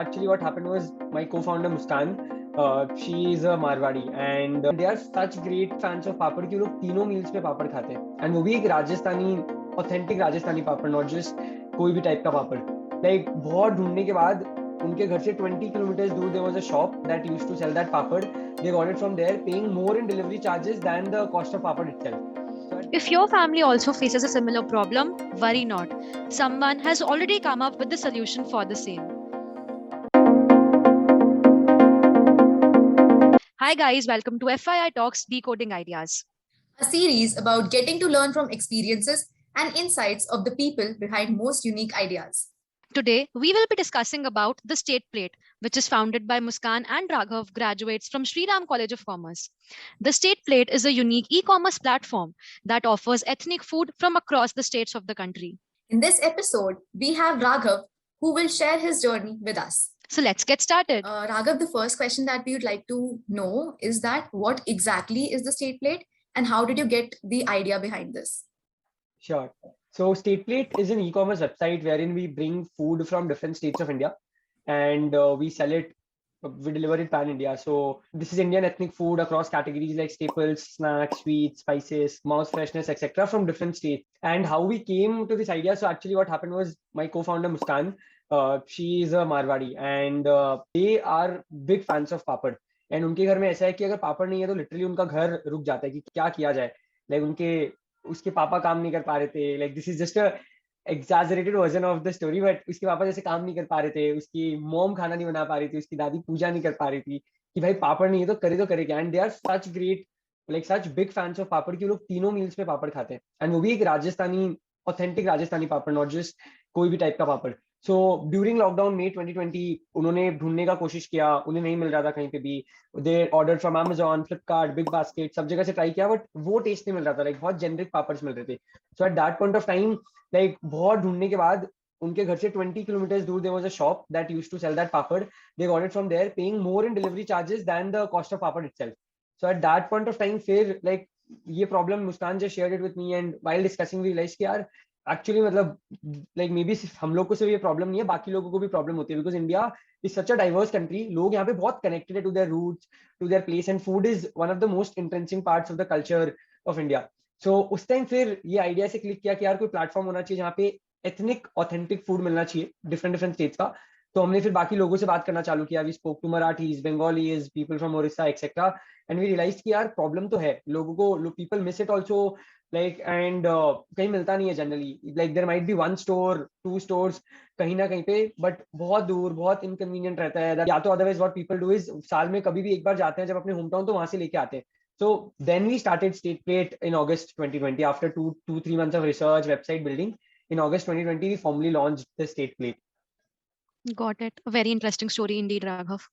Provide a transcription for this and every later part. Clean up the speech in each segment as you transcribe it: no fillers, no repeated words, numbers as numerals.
Actually, what happened was my co-founder Muskan, she is a Marwadi and they are such great fans of पापड़ कि वो लोग तीनों meals पे पापड़ खाते हैं and वो भी एक Rajasthani authentic Rajasthani papad, not just कोई भी टाइप का पापड़। लाइक बहुत ढूंढने के बाद उनके घर से 20 किलोमीटर दूर there was a shop that used to sell that papad. They got it from there, paying more in delivery charges than the cost of papad itself. If your family also faces a similar problem, worry not. Someone has already come up with the solution for the same. Hi, guys, welcome to FII Talks Decoding Ideas. A series about getting to learn from experiences and insights of the people behind most unique ideas. Today, we will be discussing about the State Plate, which is founded by Muskan and Raghav, graduates from Sri Ram College of Commerce. The State Plate is a unique e-commerce platform that offers ethnic food from across the states of the country. In this episode, we have Raghav, who will share his journey with us. So let's get started. Raghav, the first question that we would like to know is that what exactly is the State Plate and how did you get the idea behind this? Sure. So State Plate is an e-commerce website wherein we bring food from different states of India and we sell it. We deliver it pan India. So this is Indian ethnic food across categories like staples, snacks, sweets, spices, mouth freshness, etc. from different states. And how we came to this idea. So actually what happened was my co-founder Muskan, she is a Marwadi and they are big fans of papad. And उनके घर में ऐसा है कि अगर पापड़ नहीं है तो लिटरली उनका घर रुक जाता है कि क्या किया जाए। लाइक उनके उसके पापा काम नहीं कर पा रहे थे। Like this is just a exaggerated version of the story, but उसके पापा जैसे काम नहीं कर पा रहे थे, उसकी मॉम खाना नहीं बना पा रही थी, उसकी दादी पूजा नहीं कर पा रही थी कि भाई पापड़ नहीं है तो करे क्या। And they are such great, like such big fans of papad कि वो लोग तीनों मील्स पे पापड़ खाते हैं एंड वो भी एक Rajasthani authentic Rajasthani papad, not just कोई भी टाइप का पापड़। सो ड्यूरिंग लॉकडाउन में 2020 उन्होंने ढूंढने का कोशिश किया, उन्हें नहीं मिल रहा था कहीं पे भी। They order from Amazon, Flipkart, Big Basket, सब जगह से ट्राई किया बट वो टेस्ट नहीं मिल रहा था। लाइक बहुत जेनरिक पापड़ मिल रहे थे। So at that point of time like बहुत ढूंढने के बाद उनके घर से 20 किलोमीटर दूर there was a shop that used to sell that papad. They got it from there, paying more in delivery charges than the cost of papad itself. So at that point of time फिर like ये problem Muskan just shared it with me and while discussing we realized कि यार actually मतलब like may be सिर्फ हम लोग को सिर्फ ये प्रॉब्लम नहीं है, बाकी लोगों को भी प्रॉब्लम होती है because India is such a diverse country. लोग यहाँ पे बहुत कनेक्टेड है to their roots, to their place and food is one of the most interesting parts of the culture of India. So उस टाइम फिर ये आइडिया से click किया कि यार कोई प्लेटफॉर्म होना चाहिए जहाँ पे एथनिक ऑथेंटिक फूड मिलना चाहिए डिफरेंट डिफरेंट स्टेट्स का। तो हमने फिर बाकी लोगों से बात करना चालू किया। We spoke to Marathis, Bengalis, people from Odisha etcetera and we realise कि यार प्रॉब्लम तो है, लोगों को people miss it also like and कहीं मिलता नहीं है जनरली। Like there might be one store, two stores कहीं ना कहीं पे, बट बहुत दूर, बहुत इनकन्वीनियंट रहता है। या तो otherwise what people do is साल में कभी भी एक बार जाते हैं जब अपने होम टाउन, तो वहां से लेके आते हैं। So then we started State Plate in August 2020. After 3 months of research, website building, in August 2020, we formally launched the State Plate. Got it. A very interesting story indeed, Raghav.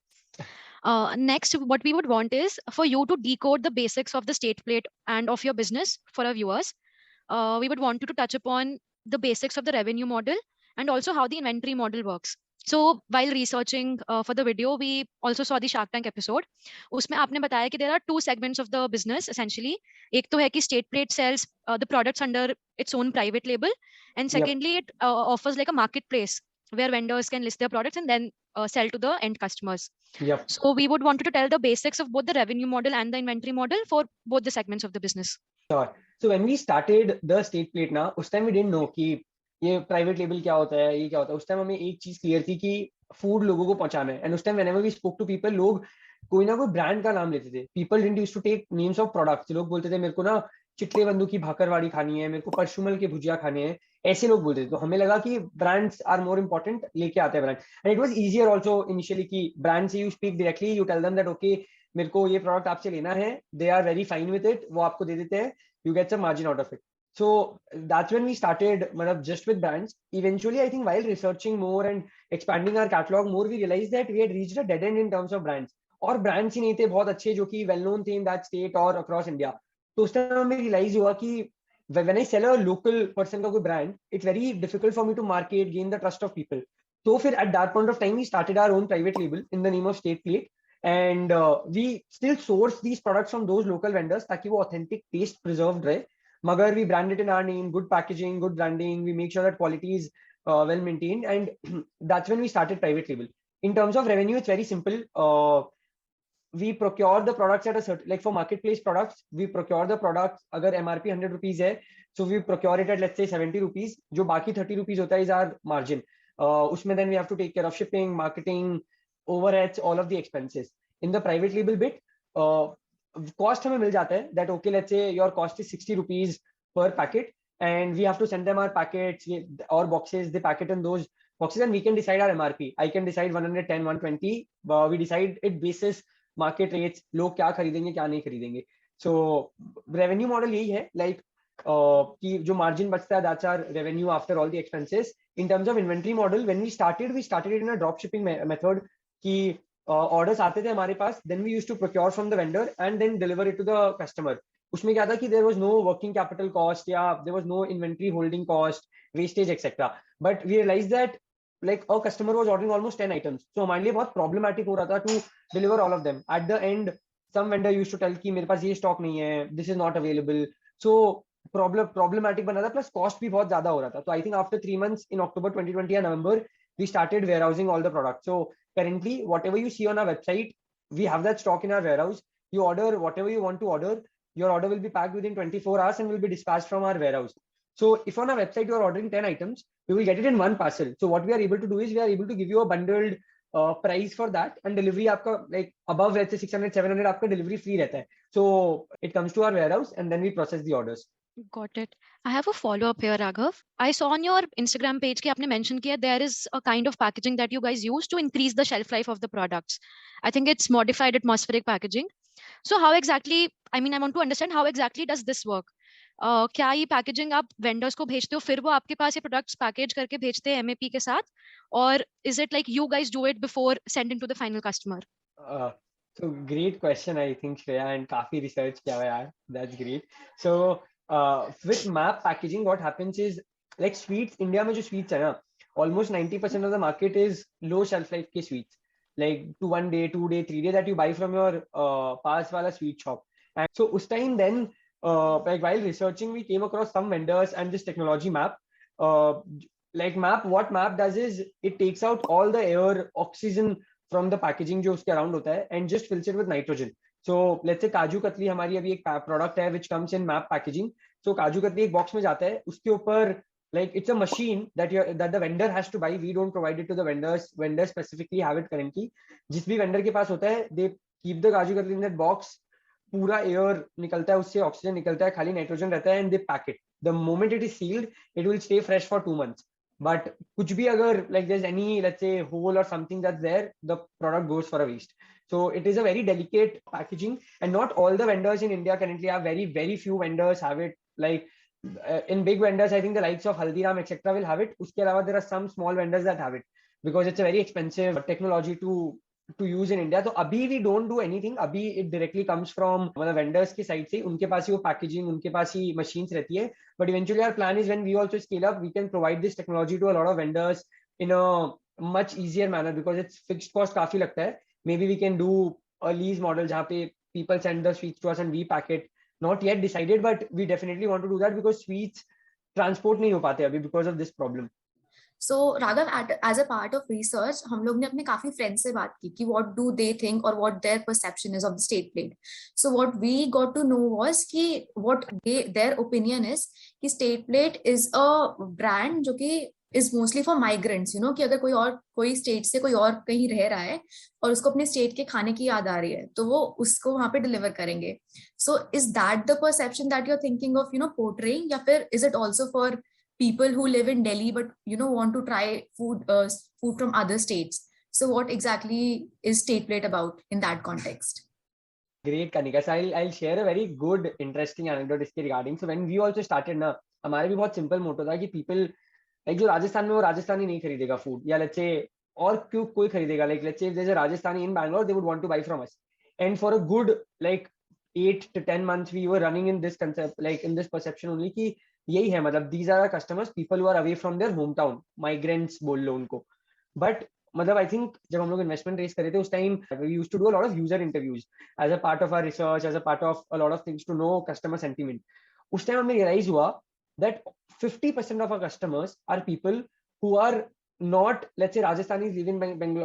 Next, what we would want is for you to decode the basics of the State Plate and of your business for our viewers. We would want you to touch upon the basics of the revenue model and also how the inventory model works. So while researching for the video, we also saw the Shark Tank episode. उसमें आपने बताया कि there are two segments of the business essentially. एक तो है कि State Plate sells the products under its own private label, and secondly it offers like a marketplace where vendors can list their products and then sell to the end customers. Yep. So we would want you to tell the basics of both the revenue model and the inventory model for both the segments of the business. Sure. So when we started the State Plate ना, उस time we didn't know कि ये private label क्या होता है, ये क्या होता है। उस टाइम हमें एक चीज क्लियर थी कि फूड लोगों को पहुंचाना है। एंड उस time whenever we spoke to people, लोग कोई ना कोई ब्रांड का नाम लेते थे। People didn't used to take names of products. लोग बोलते थे मेरे को ना चिट्टे बंधु की भाकरवाड़ी खानी है, मेरे को परशुमल के भुजिया खाने हैं, ऐसे लोग बोलते थे। तो हमें लगा कि ब्रांड्स आर मोर इंपॉर्टेंट, लेके आते हैं brand. And it was easier also initially कि ब्रांड से you speak directly, you tell them that okay मेरे को ये प्रोडक्ट आपसे लेना है, they are very fine with it, वो आपको दे देते हैं, you get some margin out of it. So that's when we started just with brands. Eventually, I think while researching more and expanding our catalog more, we realized that we had reached a dead end in terms of brands. और brands ही नहीं थे बहुत अच्छे जो कि well known थे in that state और across India. तो उस टाइम हमें realize हुआ कि when I sell a local person का कोई brand, it's very difficult for me to market, gain the trust of people. तो फिर at that point of time we started our own private label in the name of State Plate. And we still source these products from those local vendors ताकि वो authentic taste preserved रहे। Magar we brand it in our name, good packaging, good branding, we make sure that quality is well maintained, and that's when we started private label. in terms of revenue, it's very simple. We procure the products at a certain, like for marketplace products, we procure the products. Agar MRP 100 rupees hai, so we procure it at, let's say, 70 rupees. Jo baki 30 rupees hota is our margin. Usme then we have to take care of shipping, marketing, overheads, all of the expenses. In the private label bit, cost हमें मिल जाता है that okay, let's say your cost is 60 rupees per packet, and we have to send them our packets or boxes. They pack it in those boxes, and we can decide our MRP. I can decide 110, 120. We decide it basis market rates. लोग क्या खरीदेंगे क्या नहीं खरीदेंगे. So revenue model यही है, like कि जो margin बचता है, that's our revenue after all the expenses. In terms of inventory model, when we started it in a drop shipping method. कि orders आते थे हमारे पास, then we used to procure from the vendor and then deliver it to the customer. उसमें क्या था कि there was no working capital cost या there was no inventory holding cost, wastage, etc. But we realized that like our customer was ordering almost 10 items, so हमारे लिए बहुत problematic हो रहा था to deliver all of them. At the end, some vendor used to tell कि मेरे पास ये stock नहीं है, this is not available. So problematic बना था, plus cost भी बहुत ज्यादा हो रहा था. So I think after 3 months in October 2020 and November, we started warehousing all the products. So currently, whatever you see on our website, we have that stock in our warehouse. You order whatever you want to order. Your order will be packed within 24 hours and will be dispatched from our warehouse. So if on our website you are ordering 10 items, we will get it in one parcel. So what we are able to do is we are able to give you a bundled price for that, and delivery आपका like above, let's say 600, 700 आपका delivery free रहता है. So it comes to our warehouse and then we process the orders. Got it. I have a follow-up here, Raghav. I saw on your Instagram page कि आपने mention किया there is a kind of packaging that you guys use to increase the shelf life of the products. I think it's modified atmospheric packaging. So how exactly, I mean, I want to understand how exactly does this work? क्या ये packaging आप vendors को भेजते हो, फिर वो आपके पास ये प्रोडक्ट्स पैकेज करके भेजते हैं एमएपी के साथ, और is it like you guys do it before sending to the final customer? So great question, I think, Shreya, and काफी research किया हुआ है यार. That's great. So with MAP packaging, what happens is like sweets, India में जो sweets है ना, almost 90% of the market is low shelf life के sweets, like to 1 day, 2 day, 3 day that you buy from your pass wala sweet shop. And so उस time then like while researching, we came across some vendors and this technology MAP. Like MAP, what MAP does is it takes out all the air, oxygen from the packaging जो उसके around होता है and just fills it with nitrogen. So let's say kaju katli हमारी अभी एक product है which comes in MAP packaging. So kaju katli एक box में जाता है, उसके ऊपर like it's a machine that the vendor has to buy. We don't provide it to the vendors. Vendors specifically have it currently. जिस भी vendor के पास होता है, they keep the kaju katli in that box. पूरा एयर निकलता है उससे, ऑक्सीजन निकलता है, खाली नाइट्रोजन रहता है, and they pack it. The moment it is sealed, it will stay fresh for 2 months. But कुछ भी अगर like there's any, let's say, hole or something that's there, the product goes for a waste. So it is a very delicate packaging, and not all the vendors in India currently have. Very few vendors have it. Like in big vendors, I think the likes of Haldiram etc will have it. Uske alawa there are some small vendors that have it because it's a very expensive technology to use in India. So अभी we don't do anything. अभी it directly comes from मतलब vendors की side से, उनके पास ही वो packaging, उनके पास ही machines रहती है. But eventually our plan is when we also scale up, we can provide this technology to a lot of vendors in a much easier manner because it's fixed cost काफी लगता है. Maybe we can do a lease model जहाँ पे people send the sweets to us and we pack it. Not yet decided, but we definitely want to do that because sweets transport नहीं हो पाते अभी because of this problem. So Raghav, as a part of research, हम लोग ने अपने काफी friends से बात की कि what do they think or what their perception is of the state plate. So what we got to know was कि what their opinion is कि state plate is a brand जो कि is mostly for migrants, you know, कि अगर कोई state से कोई और कहीं रह रहा है और उसको अपने state के खाने की याद आ रही है तो वो उसको वहाँ पे deliver करेंगे. So is that the perception that you're thinking of, you know, portraying, या फिर is it also for people who live in Delhi but you know want to try food from other states? So what exactly is State Plate about in that context? Great, Kanika. So I'll share a very good, interesting anecdote इसके regarding. So when we also started ना, हमारे भी बहुत simple motto था कि people like जो राजस्थान में वो राजस्थानी नहीं खरीदेगा food, या let's say और क्यों कोई खरीदेगा, like let's say if there's a Rajasthani in Bangalore, they would want to buy from us. And for a good like 8 to 10 months we were running in this concept, like in this perception only कि यही है, मतलब these are our customers, people who are away from their hometown, migrants बोल लो उनको. But मतलब I think जब हम लोग investment raise करे थे उस time we used to do a lot of user interviews as a part of our research, as a part of a lot of things to know customer sentiment. उस time हमें realize हुआ that 50% of our customers are people who are not, let's say, Rajasthanis live in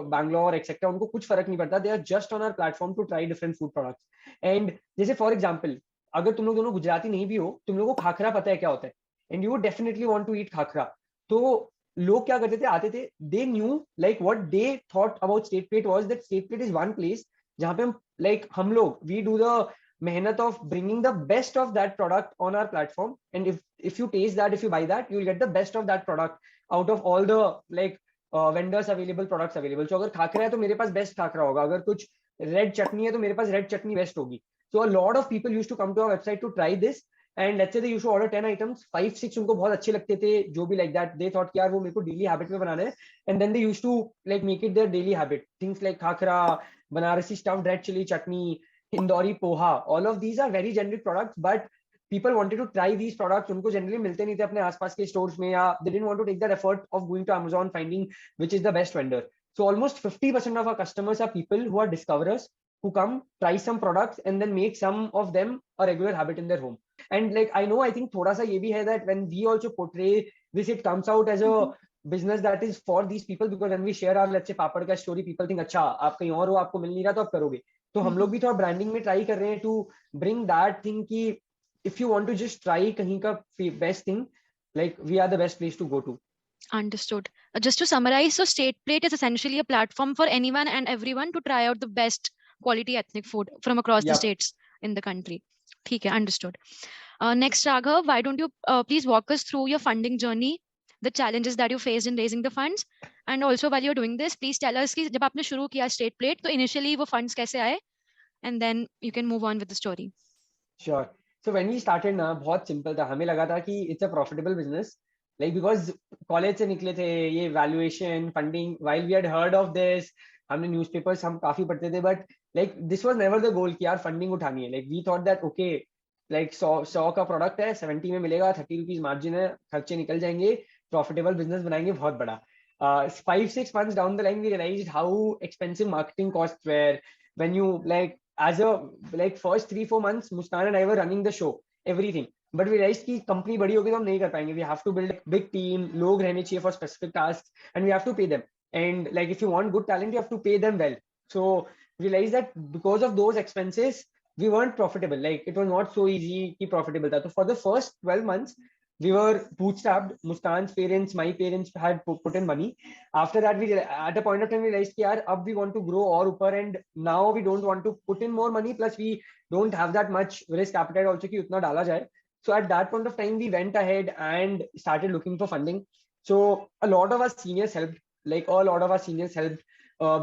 Bangalore, etc. उनको कुछ फर्क नहीं पड़ता. They are just on our platform to try different food products. And जैसे for example, अगर तुम लोग दोनों गुजराती नहीं भी हो, तुम लोगों को खाखरा पता है क्या होता है, and you would definitely want to eat khakhra. तो लोग क्या करते थे, आते थे, they knew like what they thought about State Plate was that State Plate is one place जहाँ पे हम like हम लोग we do the मेहनत of bringing the best of that product on our platform, and if you taste that, if you buy that, you will get the best of that product out of all the like vendors available, products available. So अगर खाखरा है तो मेरे पास best khakhra होगा, अगर कुछ red चटनी है तो मेरे पास रेड चटनी बेस्ट होगी. So a lot of people used to come to our website to try this, and let's say they used to order 10 items, 5-6 उनको बहुत अच्छे लगते थे, जो भी like that, they thought कि यार वो मेरे को डेली हैबिट में बनाना है, and then they used to like make it their daily habit. Things like khakhra, Banarasi stuffed red chili chutney, Indori poha, all of these are very generic products, but people wanted to try these products. उनको generally मिलते नहीं थे अपने आसपास के stores में, या they didn't want to take that effort of going to Amazon, finding which is the best vendor. So almost 50% of our customers are people who are discoverers, who come, try some products, and then make some of them a regular habit in their home. And like I know, I think थोड़ा सा ये भी है that when we also portray this, it comes out as a business that is for these people, because when we share our, let's say, पापड़ का story, people think अच्छा आप कहीं और हो, आपको मिल नहीं रहा तो आप करोगे. तो हम लोग भी थोड़ा ब्रांडिंग में ट्राई कर रहे हैं टू ब्रिंग दैट थिंग कि if you want to just try कहीं का best thing, like we are the best place to go to. Understood. Just to summarize, so State Plate is essentially a platform for anyone and everyone to try out the best quality ethnic food from across the Yep. states in the country. ठीक है, understood. Next, Raghav, why don't you please walk us through your funding journey, the challenges that you faced in raising the funds, and also while you're doing this, please tell us कि जब आपने शुरू किया State Plate, तो initially वो funds कैसे आए, and then you can move on with the story. Sure. So when we started ना, बहुत simple था. हमें लगा था कि it's a profitable business, like because college से निकले थे, ये valuation, funding, while we had heard of this, हमने newspapers हम काफी पढ़ते थे, but like this was never the goal कि यार funding उठानी है. Like we thought that okay, like 100 का product है, 70 में मिलेगा, 30 rupees margin है, खर्चे निकल जाएंगे, profitable business बनाएंगे बहुत बड़ा. 5-6 months down the line, we realized how expensive marketing costs were. When you like as a like first 3-4 months, Muskan and I were running the show, everything, but we realized कि company बड़ी होगी तो हम नहीं कर पाएंगे. We have to build a big team, लोग रहने चाहिए for specific tasks, and we have to pay them, and like if you want good talent, you have to pay them well. So we realized that because of those expenses, we weren't profitable. Like it was not so easy कि profitable था. So for the first 12 months we were bootstrapped. Muskan's parents, my parents had put in money. After that, we at a point of time we realized कि यार अब we want to grow और ऊपर, and now we don't want to put in more money, plus we don't have that much risk appetite also कि उतना डाला जाए. So at that point of time, we went ahead and started looking for funding. So a lot of our seniors helped, like a lot of our seniors helped.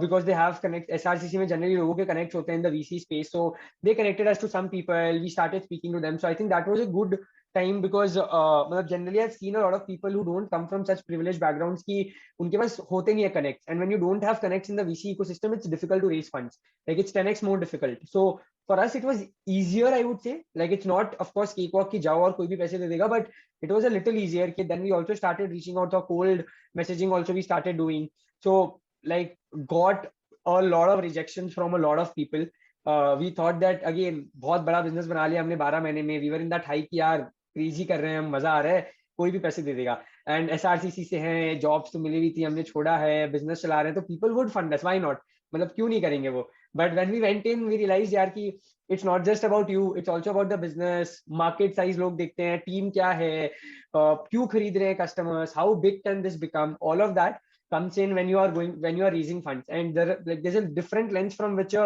Because they have connect, SRCC में generally लोगों के connect होते हैं in the VC space, so they connected us to some people. We started speaking to them. So I think that was a good time, because generally I've seen a lot of people who don't come from such privileged backgrounds कि उनके पास होते नहीं है connects, and when you don't have connects in the VC ecosystem, it's difficult to raise funds. Like it's 10x more difficult. So for us it was easier, I would say. Like it's not of course cakewalk कि जाओ और कोई भी पैसे दे देगा, but it was a little easier. Then we also started reaching out, to cold messaging also we started doing. So like got a lot of rejections from a lot of people. We thought that again बहुत बड़ा business बना लिया हमने 12 महीने में. We were in that high कि यार crazy कर रहे हैं हम, मजा आ रहा है, कोई भी पैसे दे देगा. एंड SRCC से हैं, जॉब्स तो मिली हुई थी, हमने छोड़ा है, बिजनेस चला रहे हैं, तो people would fund us, why not, मतलब क्यों नहीं करेंगे वो. But when we went in, we realise यार कि it's not just about you, it's also about the business. Market size लोग देखते हैं, टीम क्या है, क्यों खरीद रहे हैं customers, how big can this become, all of that comes in when you are raising funds, and there's a different lens from which a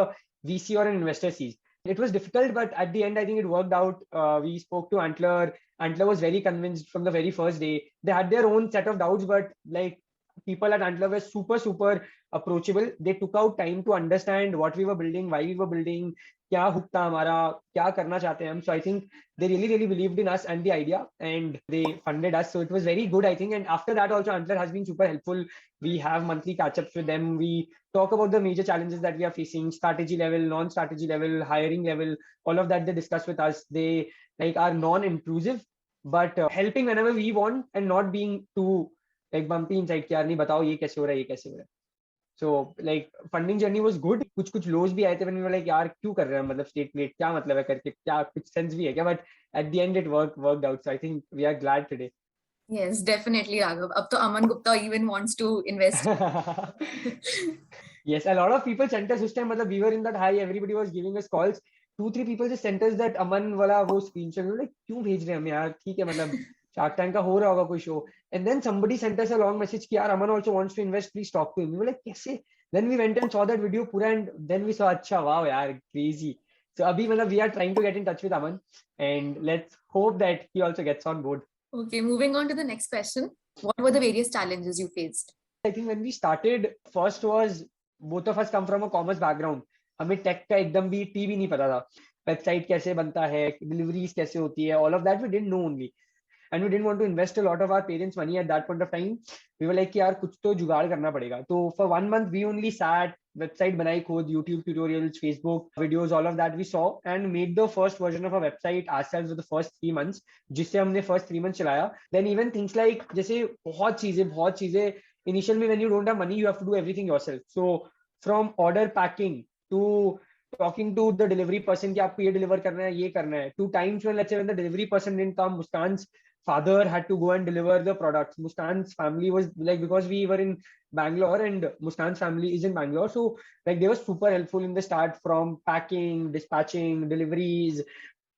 VC or an investor sees. It was difficult, but at the end I think it worked out. We spoke to Antler. Antler was very convinced from the very first day. They had their own set of doubts, but like people at Antler were super approachable. They took out time to understand what we were building, why we were building, क्या hook था हमारा, क्या करना चाहते हैं हम. So I think they really believed in us and the idea, and they funded us. So it was very good, I think. And after that also Antler has been super helpful. We have monthly catch-ups with them. We talk about the major challenges that we are facing, strategy level, non-strategy level, hiring level, all of that they discuss with us. They like are non-intrusive, but helping whenever we want, and not being too like bumpy inside कि यार नहीं बताओ ये कैसे हो रहा है, ये कैसे हो रहा है. So like funding journey was good. कुछ lows भी आए थे when we were like यार क्यों कर रहे हैं, मतलब State Plate क्या मतलब है करके, क्या कुछ sense भी है क्या, but at the end it worked out. So I think we are glad today. Yes, definitely, Raghav. Ab to Aman Gupta even wants to invest. Yes, a lot of people sent us उस time, मतलब we were in that high, everybody was giving us calls. 2-3 people just sent us that Aman वाला वो screenshot. We were like, क्यों भेज रहे हैं हम यार, ठीक है मतलब Shark Tank का हो रहा होगा कोई show. And then somebody sent us a long message कि यार Aman also wants to invest, please talk to him. We were like, कैसे? Then we went and saw that video पूरा, and then we saw, अच्छा wow यार, crazy. So अभी मतलब we are trying to get in touch with Aman, and let's hope that he also gets on board. Okay, moving on to the next question. What were the various challenges you faced? I think when we started, first was both of us come from a commerce background. हमें take का एकदम भी T भी नहीं पता था. Website कैसे बनता है, डिलीवरीज कैसे होती है, all of that we didn't know only. And we didn't want to invest a lot of our parents' money at that point of time. We were like कि यार कुछ तो जुगाड़ करना पड़ेगा. तो for 1 month we only sat, website बनाई खुद, YouTube tutorials, Facebook videos, all of that we saw and made the first version of our website ourselves for the first 3 months, जिससे हमने first 3 months चलाया. Then even things like जैसे बहुत चीजें initial में when you don't have money you have to do everything yourself. So from order packing to talking to the delivery person कि आपको ये deliver करना है, ये करना है, to times when let's say when the delivery person didn't come, Muskan's father had to go and deliver the products. Muskan's family was like, because we were in Bangalore and Muskan's family is in Bangalore, so like they were super helpful in the start, from packing, dispatching, deliveries,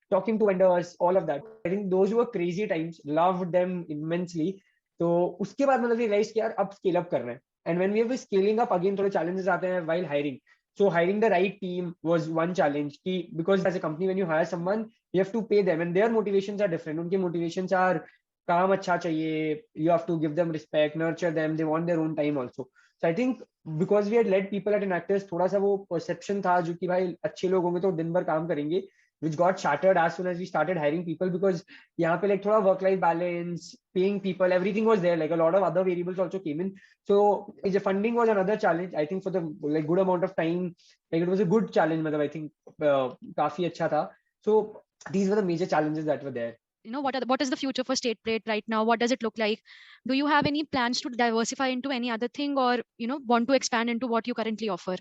talking to vendors, all of that. I think those were crazy times, loved them immensely. तो उसके बाद मतलब realize कि यार अब scale up करना है. And when we were scaling up again, थोड़े challenges आते हैं while hiring. So hiring the right team was one challenge, because as a company when you hire someone you have to pay them and their motivations are different. उनके motivations are काम अच्छा चाहिए, you have to give them respect, nurture them, they want their own time also. So I think because we had led people at Enactus, थोड़ा सा वो perception था जो कि भाई अच्छे लोग होंगे तो दिन भर काम करेंगे, which got shattered as soon as we started hiring people, because यहाँ पे like थोड़ा work life balance, paying people, everything was there, like a lot of other variables also came in. So the funding was another challenge. I think for the like good amount of time, like it was a good challenge, मतलब I think काफी अच्छा था. So these were the major challenges that were there. What is the future for State Plate right now? What does it look like? Do you have any plans to diversify into any other thing, or want to expand into what you currently offer?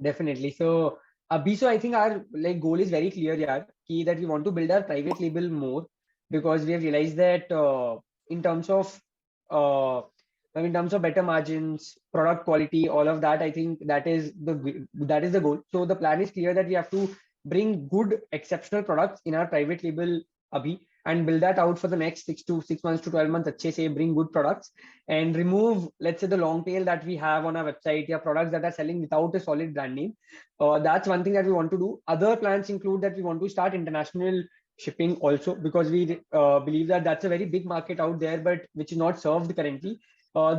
Definitely. So abhi, so I think our like goal is very clear, yaar, ki that we want to build our private label more, because we have realized that in terms of uh, in terms of better margins, product quality, all of that, I think that is the goal. So the plan is clear that we have to bring good, exceptional products in our private label abhi, and build that out for the next 6 months to 12 months. अच्छे से bring good products and remove, let's say, the long tail that we have on our website, yeah, products that are selling without a solid brand name. That's one thing that we want to do. Other plans include that we want to start international shipping also, because we believe that that's a very big market out there, but which is not served currently.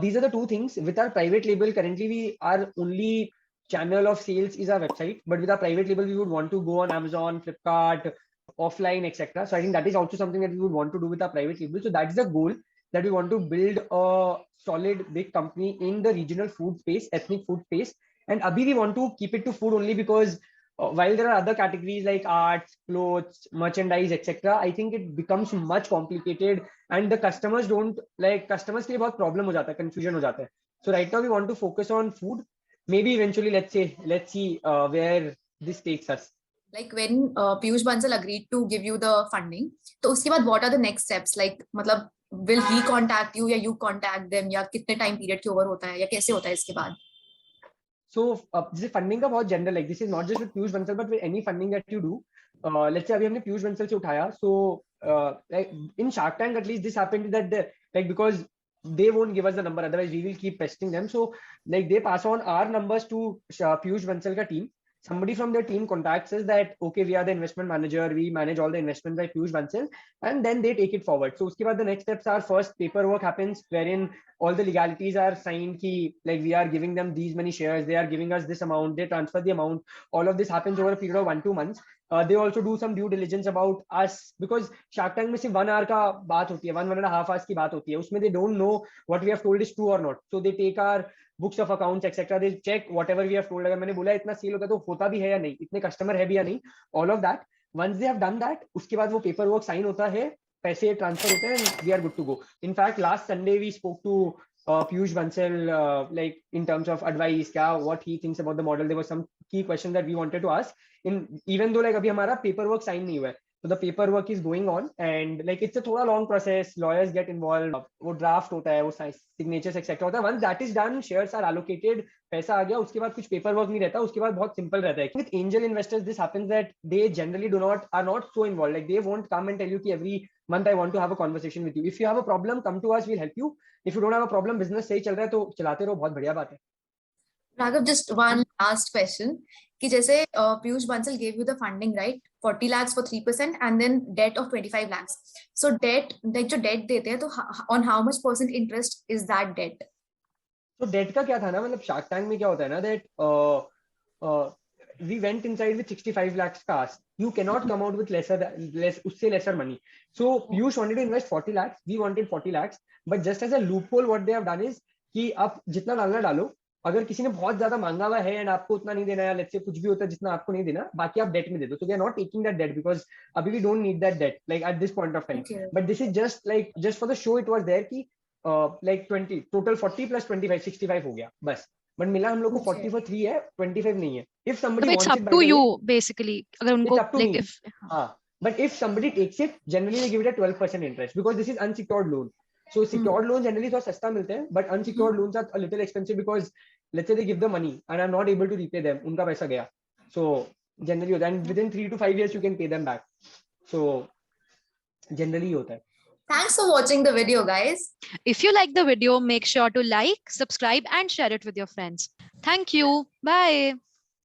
These are the two things. With our private label, currently we are only channel of sales is our website, but with our private label we would want to go on Amazon, Flipkart, offline, etc. So I think that is also something that we would want to do with our private label. So that's the goal, that we want to build a solid big company in the regional food space, ethnic food space. And abhi we want to keep it to food only, because while there are other categories like arts, clothes, merchandise, etc., I think it becomes much complicated and the customers don't like, customers के लिए बहुत problem हो जाता है, confusion हो जाता है. So right now we want to focus on food. Maybe eventually, let's see where this takes us. Like when Piyush Bansal agreed to give you the funding, तो उसके बाद what are the next steps? Like मतलब will he contact you या you contact them, या कितने time period के over होता है या कैसे होता है इसके बाद? So this funding का बहुत general, like this is not just with Piyush Bansal but with any funding that you do. Let's say अभी हमने Piyush Bansal से उठाया, so like in Shark Tank at least this happened that like because they won't give us the number, otherwise we will keep pestering them. So like they pass on our numbers to Piyush Bansal ka team. Somebody from their team contacts us that okay, we are the investment manager, we manage all the investments by Piyush Bansal, and then they take it forward. So uske baad the next steps are, first paperwork happens wherein all the legalities are signed ki like we are giving them these many shares, they are giving us this amount, they transfer the amount. All of this happens over a period of 1-2 months. They also do some due diligence about us, because Shark Tank में सिर्फ 1 hour का बात होती है, 1.5 hours की बात होती है, उसमें they don't know what we have told is true or not. So they take our books of accounts, etc. They check whatever we have told. अगर मैंने बोला इतना सेल होता है तो होता भी है या नहीं, इतने कस्टमर है भी या नहीं, all of that. Once they have done that, उसके बाद वो पेपर वर्क साइन होता है, पैसे ट्रांसफर होते हैं, and we are good to go. In fact, last Sunday we spoke to Piyush Bansal, like in terms of advice, what he thinks about the model. There were some key questions that we wanted to ask. Even though like अभी हमारा paperwork sign नहीं हुआ है, So the paperwork is going on, and like it's a थोड़ा long process. Lawyers get involved. वो draft होता है, वो signatures etc. होता है. Once that is done, shares are allocated. पैसा आ गया, उसके बाद कुछ paperwork नहीं रहता. उसके बाद बहुत simple रहता है. With angel investors, this happens that they generally are not so involved. Like they won't come and tell you कि every month I want to have a conversation with you. If you have a problem, come to us. We'll help you. If you don't have a problem, business सही चल रहा है तो चलाते रहो. बहुत बढ़िया बात है. Raghav, just one last question. कि जैसे Piyush Bansal gave you the funding, right? 40 lakhs for 3% and then debt of 25 lakhs. So debt, like जो debt देते हैं तो on how much % interest is that debt? तो डेट का क्या था ना, मतलब शार्क टैंक में क्या होता है ना, that we went inside with 65 lakhs का ask. You cannot come out with उससे lesser money. So Piyush wanted to invest 40 lakhs. We wanted 40 lakhs. But just as a loophole, what they have done is कि आप जितना डालना डालो, अगर किसी ने बहुत ज्यादा मांगा हुआ है एंड आपको उतना नहीं देना है, लेट्स से कुछ भी होता है जितना आपको नहीं देना, बाकी आप डेट में दे दो. So we are not taking that debt because अभी we don't need that debt like at this point of time. Okay. But this is just for the show it was there कि like 20 total 40 plus 25 65 हो गया बस. But मिला हम लोग को 40 for 3 है, 25 नहीं है. If somebody So it's wants up it to by the you way, basically. अगर उनको it's up to like me. if हाँ, but if somebody takes it, generally they give it a 12% interest because this is unsecured loan. So secured loan generally थोड़ा सस्ता मिलते हैं, but unsecured loans are a little expensive because let's say they give the money and I'm not able to repay them, उनका पैसा गया. So generally होता है, and within 3 to 5 years you can pay them back. So generally होता है. Thanks for watching the video, guys. if you like the video, make sure to like, subscribe and share it with your friends. Thank you. Bye.